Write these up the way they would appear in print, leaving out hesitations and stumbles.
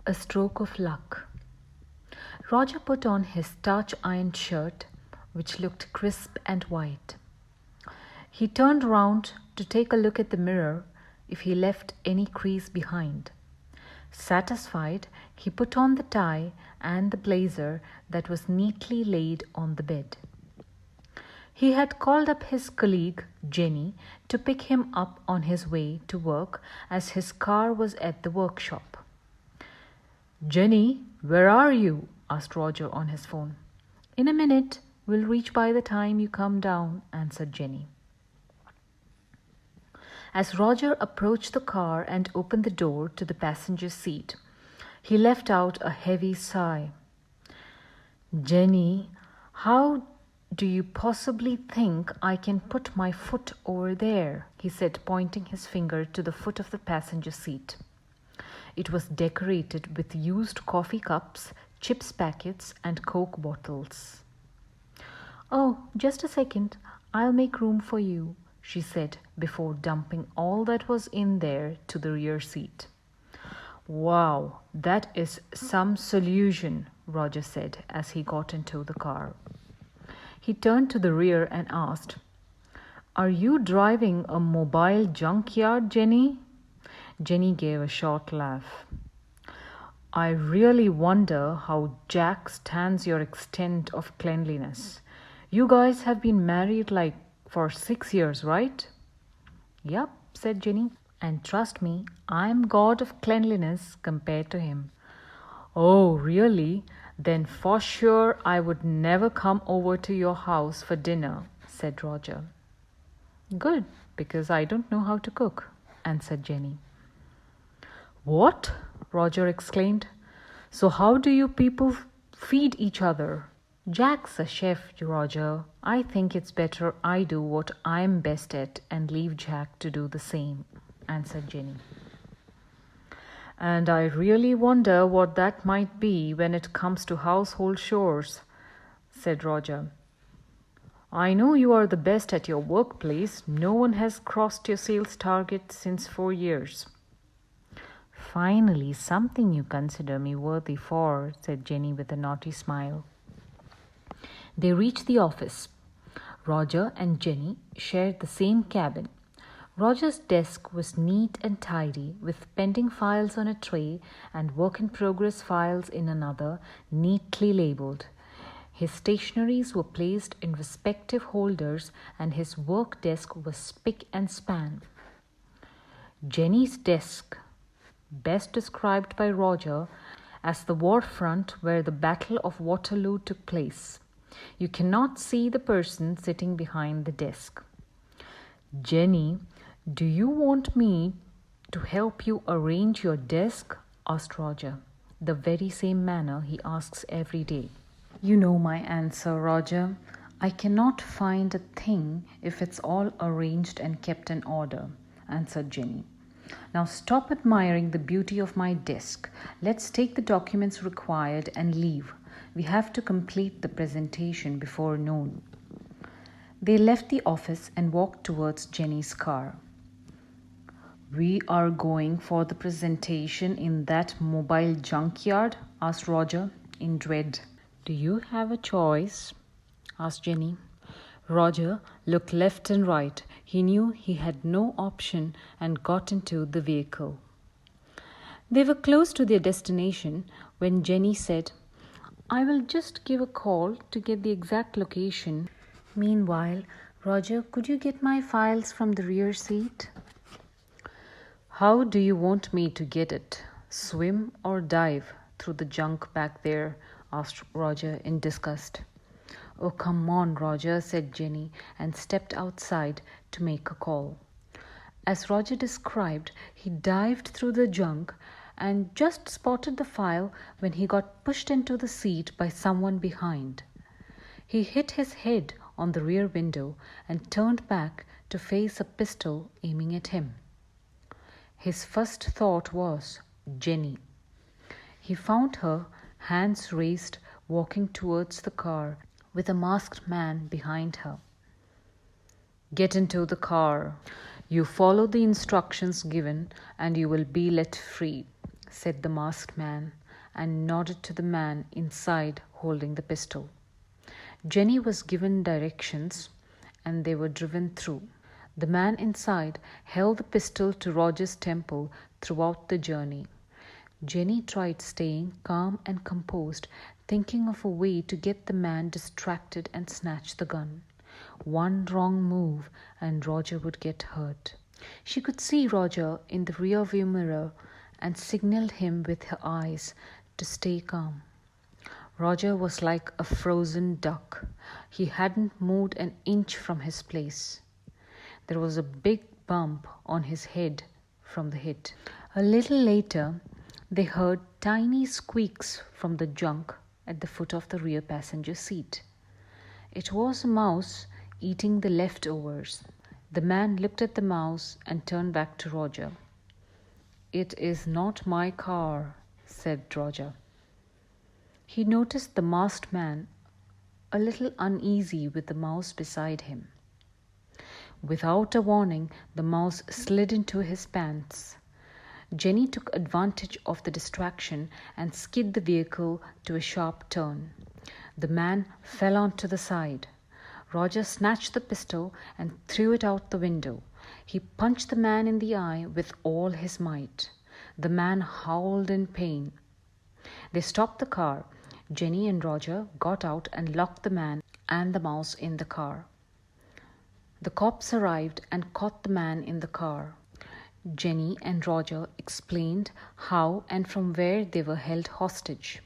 A stroke of luck. Roger put on his starch ironed shirt, which looked crisp and white. He turned round to take a look at the mirror if he left any crease behind. Satisfied, he put on the tie and the blazer that was neatly laid on the bed. He had called up his colleague, Jenny, to pick him up on his way to work as his car was at the workshop. "Jenny, where are you?" asked Roger on his phone. "In a minute. We'll reach by the time you come down," answered Jenny. As Roger approached the car and opened the door to the passenger seat, he let out a heavy sigh. "Jenny, how do you possibly think I can put my foot over there?" he said, pointing his finger to the foot of the passenger seat. It was decorated with used coffee cups, chips packets, and Coke bottles. "Oh, just a second. I'll make room for you," she said before dumping all that was in there to the rear seat. "Wow, that is some solution," Roger said as he got into the car. He turned to the rear and asked, "Are you driving a mobile junkyard, Jenny?" Jenny gave a short laugh. "I really wonder how Jack stands your extent of cleanliness. You guys have been married for 6 years, right?" "Yup," said Jenny. "And trust me, I'm god of cleanliness compared to him." "Oh, really? Then for sure I would never come over to your house for dinner," said Roger. "Good, because I don't know how to cook," answered Jenny. "What?" Roger exclaimed. "So how do you people feed each other?" "Jack's a chef, Roger. I think it's better I do what I'm best at and leave Jack to do the same," answered Jenny. "And I really wonder what that might be when it comes to household chores," said Roger. "I know you are the best at your workplace. No one has crossed your sales target since 4 years. "Finally, something you consider me worthy for," said Jenny with a naughty smile. They reached the office. Roger and Jenny shared the same cabin. Roger's desk was neat and tidy, with pending files on a tray and work-in-progress files in another, neatly labeled. His stationeries were placed in respective holders, and his work desk was spick and span. Jenny's desk, best described by Roger as the war front where the Battle of Waterloo took place. You cannot see the person sitting behind the desk. "Jenny, do you want me to help you arrange your desk?" asked Roger, the very same manner he asks every day. "You know my answer, Roger. I cannot find a thing if it's all arranged and kept in order," answered Jenny. "Now stop admiring the beauty of my desk. Let's take the documents required and leave. We have to complete the presentation before noon." They left the office and walked towards Jenny's car. "We are going for the presentation in that mobile junkyard?" asked Roger in dread. "Do you have a choice?" asked Jenny. Roger looked left and right. He knew he had no option and got into the vehicle. They were close to their destination when Jenny said, "I will just give a call to get the exact location. Meanwhile, Roger, could you get my files from the rear seat?" "How do you want me to get it? Swim or dive through the junk back there?" asked Roger in disgust. "Oh, come on, Roger," said Jenny, and stepped outside to make a call. As Roger described, he dived through the junk and just spotted the file when he got pushed into the seat by someone behind. He hit his head on the rear window and turned back to face a pistol aiming at him. His first thought was Jenny. He found her, hands raised, walking towards the car with a masked man behind her. "Get into the car. You follow the instructions given and you will be let free," said the masked man, and nodded to the man inside holding the pistol. Jenny was given directions, and they were driven through. The man inside held the pistol to Roger's temple throughout the journey. Jenny tried staying calm and composed, thinking of a way to get the man distracted and snatch the gun. One wrong move and Roger would get hurt. She could see Roger in the rearview mirror and signaled him with her eyes to stay calm. Roger was like a frozen duck. He hadn't moved an inch from his place. There was a big bump on his head from the hit. A little later, they heard tiny squeaks from the junk at the foot of the rear passenger seat. It was a mouse eating the leftovers. The man looked at the mouse and turned back to Roger. "It is not my car," said Roger. He noticed the masked man a little uneasy with the mouse beside him. Without a warning, the mouse slid into his pants. Jenny took advantage of the distraction and skid the vehicle to a sharp turn. The man fell onto the side. Roger snatched the pistol and threw it out the window. He punched the man in the eye with all his might. The man howled in pain. They stopped the car. Jenny and Roger got out and locked the man and the mouse in the car. The cops arrived and caught the man in the car. Jenny and Roger explained how and from where they were held hostage.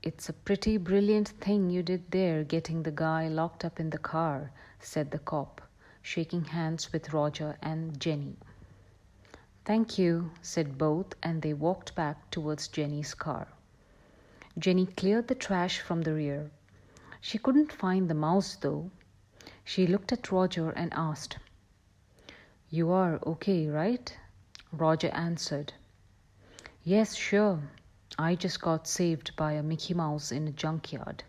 "It's a pretty brilliant thing you did there, getting the guy locked up in the car," said the cop, shaking hands with Roger and Jenny. "Thank you," said both, and they walked back towards Jenny's car. Jenny cleared the trash from the rear. She couldn't find the mouse, though. She looked at Roger and asked, "You are okay, right?" Roger answered, "Yes, sure. I just got saved by a Mickey Mouse in a junkyard."